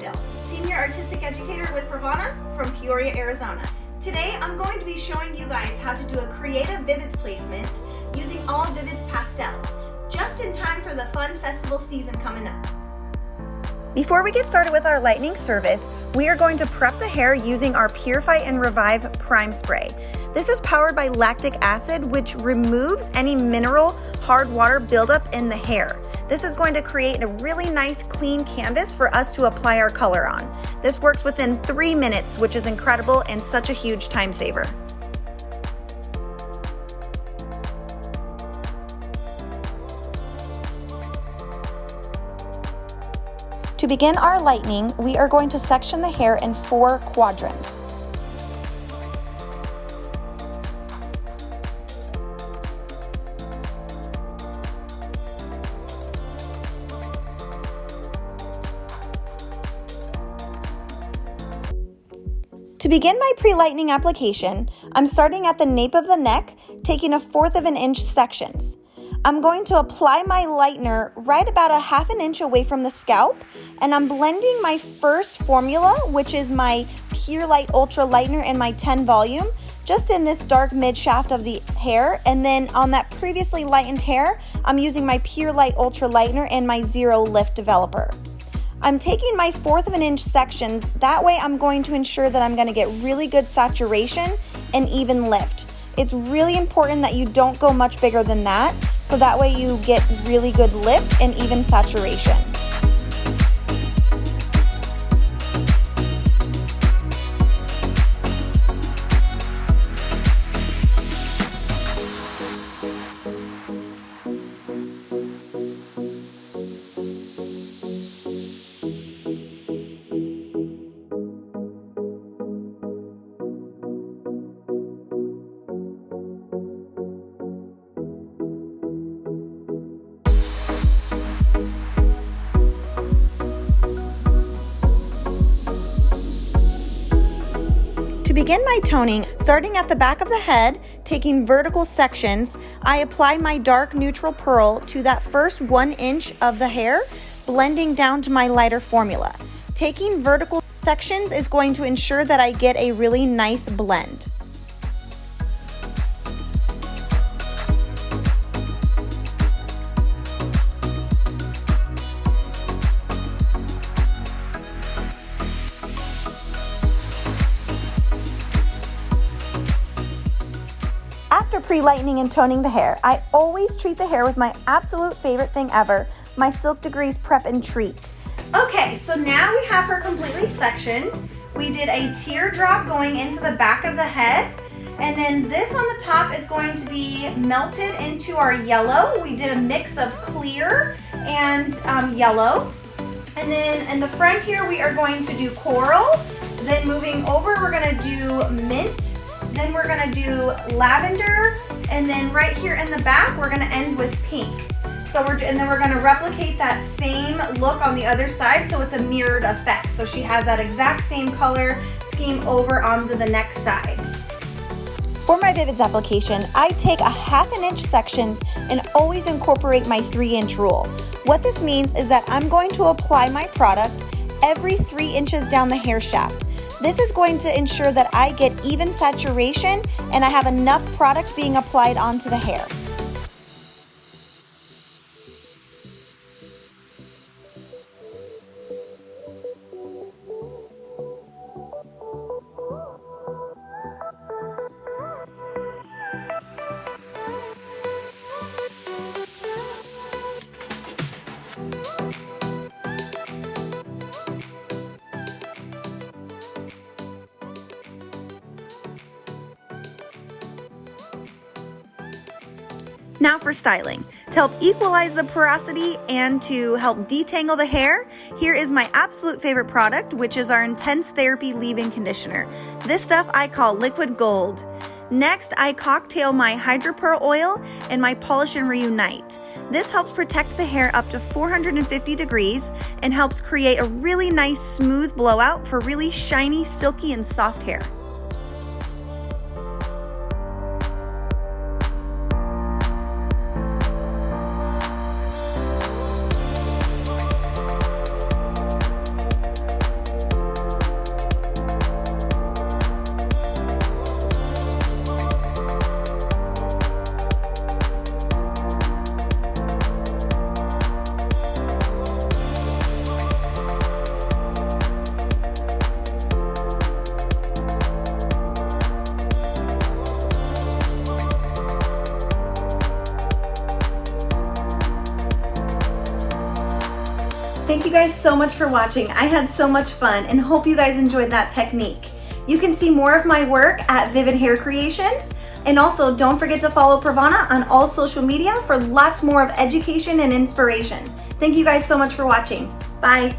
Lobdell, Senior Artistic Educator with PRAVANA from Peoria, Arizona. Today I'm going to be showing you guys how to do a creative VIVIDS placement using all VIVIDS Pastels, just in time for the fun festival season coming up. Before we get started with our lightning service, we are going to prep the hair using our Purify and Revive Prime Spray. This is powered by lactic acid, which removes any mineral hard water buildup in the hair. This is going to create a really nice clean canvas for us to apply our color on. This works within 3 minutes, which is incredible and such a huge time saver. To begin our lightning, we are going to section the hair in 4 quadrants. To begin my pre-lightening application, I'm starting at the nape of the neck, taking 1/4 of an inch sections. I'm going to apply my lightener right about 1/2 inch away from the scalp, and I'm blending my first formula, which is my Pure Light Ultra Lightener and my 10 volume, just in this dark mid shaft of the hair, and then on that previously lightened hair, I'm using my Pure Light Ultra Lightener and my Zero Lift Developer. I'm taking my 1/4 of an inch sections, that way I'm going to ensure that I'm going to get really good saturation and even lift. It's really important that you don't go much bigger than that, so that way you get really good lift and even saturation. To begin my toning, starting at the back of the head, taking vertical sections, I apply my dark neutral pearl to that first 1 inch of the hair, blending down to my lighter formula. Taking vertical sections is going to ensure that I get a really nice blend. After pre-lightening and toning the hair, I always treat the hair with my absolute favorite thing ever, my Silk Degrees Prep and Treat. Okay, so now we have her completely sectioned. We did a teardrop going into the back of the head, and then this on the top is going to be melted into our yellow. We did a mix of clear and yellow. And then in the front here, we are going to do coral. Then moving over, we're gonna do mint. Then we're gonna do lavender, and then right here in the back, we're gonna end with pink. And then we're gonna replicate that same look on the other side, so it's a mirrored effect. So she has that exact same color scheme over onto the next side. For my VIVIDS application, I take 1/2 inch sections and always incorporate my 3 inch rule. What this means is that I'm going to apply my product every 3 inches down the hair shaft. This is going to ensure that I get even saturation and I have enough product being applied onto the hair. Now for styling. To help equalize the porosity and to help detangle the hair, here is my absolute favorite product, which is our Intense Therapy Leave-In Conditioner. This stuff I call liquid gold. Next, I cocktail my Hydro Pearl oil and my Polish and Reunite. This helps protect the hair up to 450 degrees and helps create a really nice smooth blowout for really shiny, silky, and soft hair. you guys so much for watching. I had so much fun and hope you guys enjoyed that technique. You can see more of my work at Vivid Hair Creations. And also, don't forget to follow PRAVANA on all social media for lots more of education and inspiration. Thank you guys so much for watching. Bye.